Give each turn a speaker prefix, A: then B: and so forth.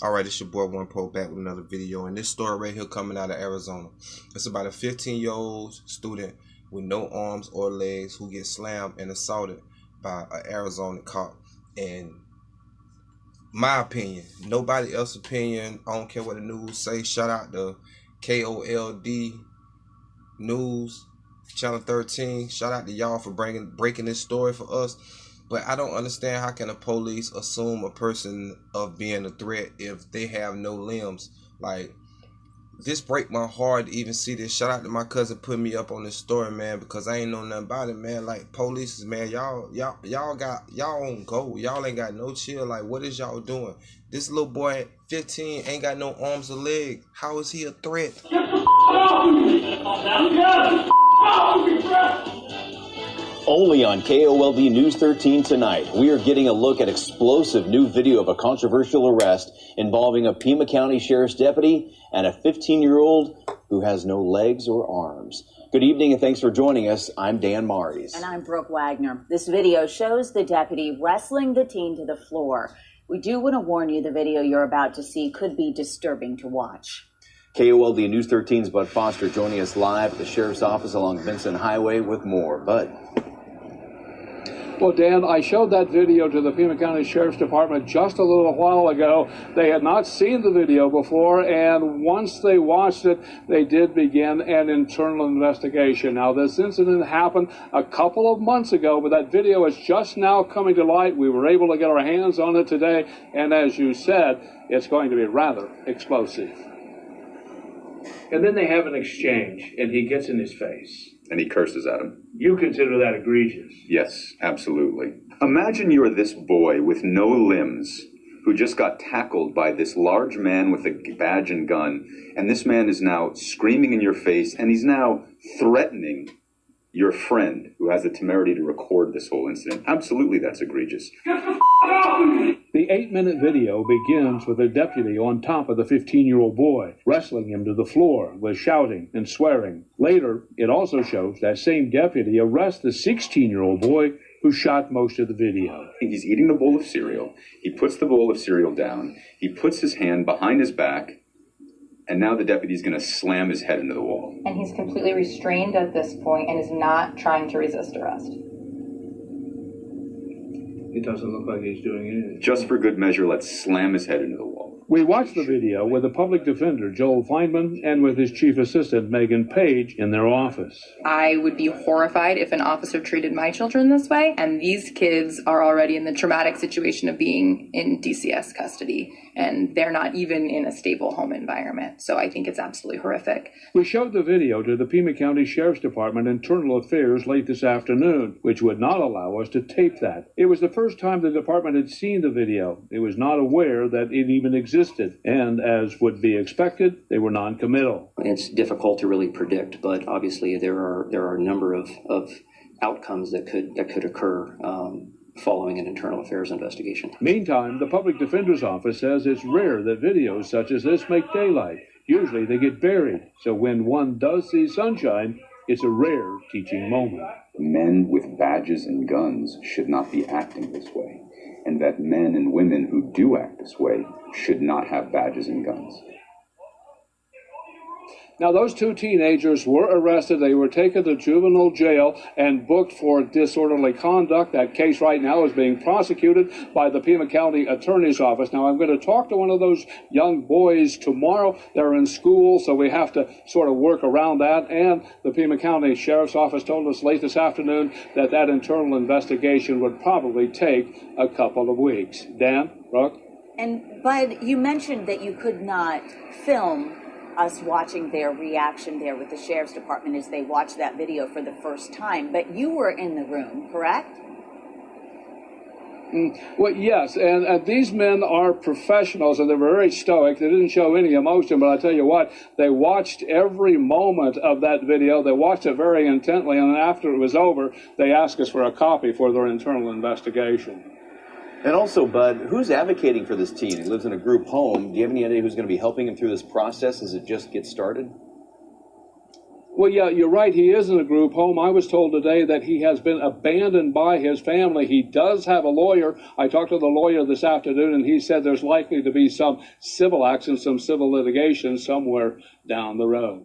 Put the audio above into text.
A: Alright, it's your boy One Pro back with another video, and this story right here coming out of Arizona. It's about a 15-year-old student with no arms or legs who gets slammed and assaulted by an Arizona cop. And my opinion, nobody else's opinion, I don't care what the news say. Shout out to KOLD News, Channel 13. Shout out to y'all for breaking this story for us. But I don't understand, how can the police assume a person of being a threat if they have no limbs? Like, this break my heart to even see this. Shout out to my cousin putting me up on this story, man, because I ain't know nothing about it, man. Like, police, man, y'all on go. Y'all ain't got no chill. Like, what is y'all doing? This little boy, 15, ain't got no arms or legs. How is he a threat?
B: Only on KOLD News 13 tonight, we are getting a look at explosive new video of a controversial arrest involving a Pima County Sheriff's deputy and a 15-year-old who has no legs or arms. Good evening and thanks for joining us. I'm Dan Maries.
C: And I'm Brooke Wagner. This video shows the deputy wrestling the teen to the floor. We do want to warn you the video you're about to see could be disturbing to watch.
B: KOLD News 13's Bud Foster joining us live at the Sheriff's Office along Vincent Highway with more. Bud.
D: Well, Dan, I showed that video to the Pima County Sheriff's Department just a little while ago. They had not seen the video before, and once they watched it, they did begin an internal investigation. Now, this incident happened a couple of months ago, but that video is just now coming to light. We were able to get our hands on it today, and as you said, it's going to be rather explosive. And then they have an exchange, and he gets in his face.
E: And he curses at him.
D: You consider that egregious?
E: Yes, absolutely. Imagine you're this boy with no limbs who just got tackled by this large man with a badge and gun, and this man is now screaming in your face, and he's now threatening your friend who has the temerity to record this whole incident. Absolutely, that's egregious.
D: The 8-minute video begins with a deputy on top of the 15-year-old boy, wrestling him to the floor with shouting and swearing. Later, it also shows that same deputy arrests the 16-year-old boy who shot most of the video.
E: He's eating a bowl of cereal. He puts the bowl of cereal down. He puts his hand behind his back, and now the deputy's going to slam his head into the wall.
F: And he's completely restrained at this point and is not trying to resist arrest.
D: It doesn't look like he's doing anything.
E: Just for good measure, let's slam his head into the wall.
D: We watched the video with the public defender, Joel Feynman, and with his chief assistant, Megan Page, in their office.
F: I would be horrified if an officer treated my children this way, and these kids are already in the traumatic situation of being in DCS custody, and they're not even in a stable home environment. So I think it's absolutely horrific.
D: We showed the video to the Pima County Sheriff's Department Internal Affairs late this afternoon, which would not allow us to tape that. It was the first time the department had seen the video. It was not aware that it even existed, and as would be expected, they were non-committal.
G: It's difficult to really predict, but obviously there are a number of outcomes that could occur following an internal affairs investigation.
D: Meantime, the public defender's office says it's rare that videos such as this make daylight. Usually they get buried, so when one does see sunshine, it's a rare teaching moment.
E: Men with badges and guns should not be acting this way, and that men and women who do act this way should not have badges and guns.
D: Now, those two teenagers were arrested. They were taken to juvenile jail and booked for disorderly conduct. That case right now is being prosecuted by the Pima County Attorney's Office. Now, I'm going to talk to one of those young boys tomorrow. They're in school, so we have to sort of work around that. And the Pima County Sheriff's Office told us late this afternoon that that internal investigation would probably take a couple of weeks. Dan, Brooke?
C: And Bud, you mentioned that you could not film us watching their reaction there with the Sheriff's Department as they watched that video for the first time, but you were in the room, correct?
D: Well, yes, and these men are professionals, and they were very stoic. They didn't show any emotion, but I tell you what, they watched every moment of that video. They watched it very intently, and then after it was over, they asked us for a copy for their internal investigation.
B: And also, Bud, who's advocating for this teen? He lives in a group home. Do you have any idea who's going to be helping him through this process as it just gets started?
D: Well, yeah, you're right. He is in a group home. I was told today that he has been abandoned by his family. He does have a lawyer. I talked to the lawyer this afternoon, and he said there's likely to be some civil action, some civil litigation somewhere down the road.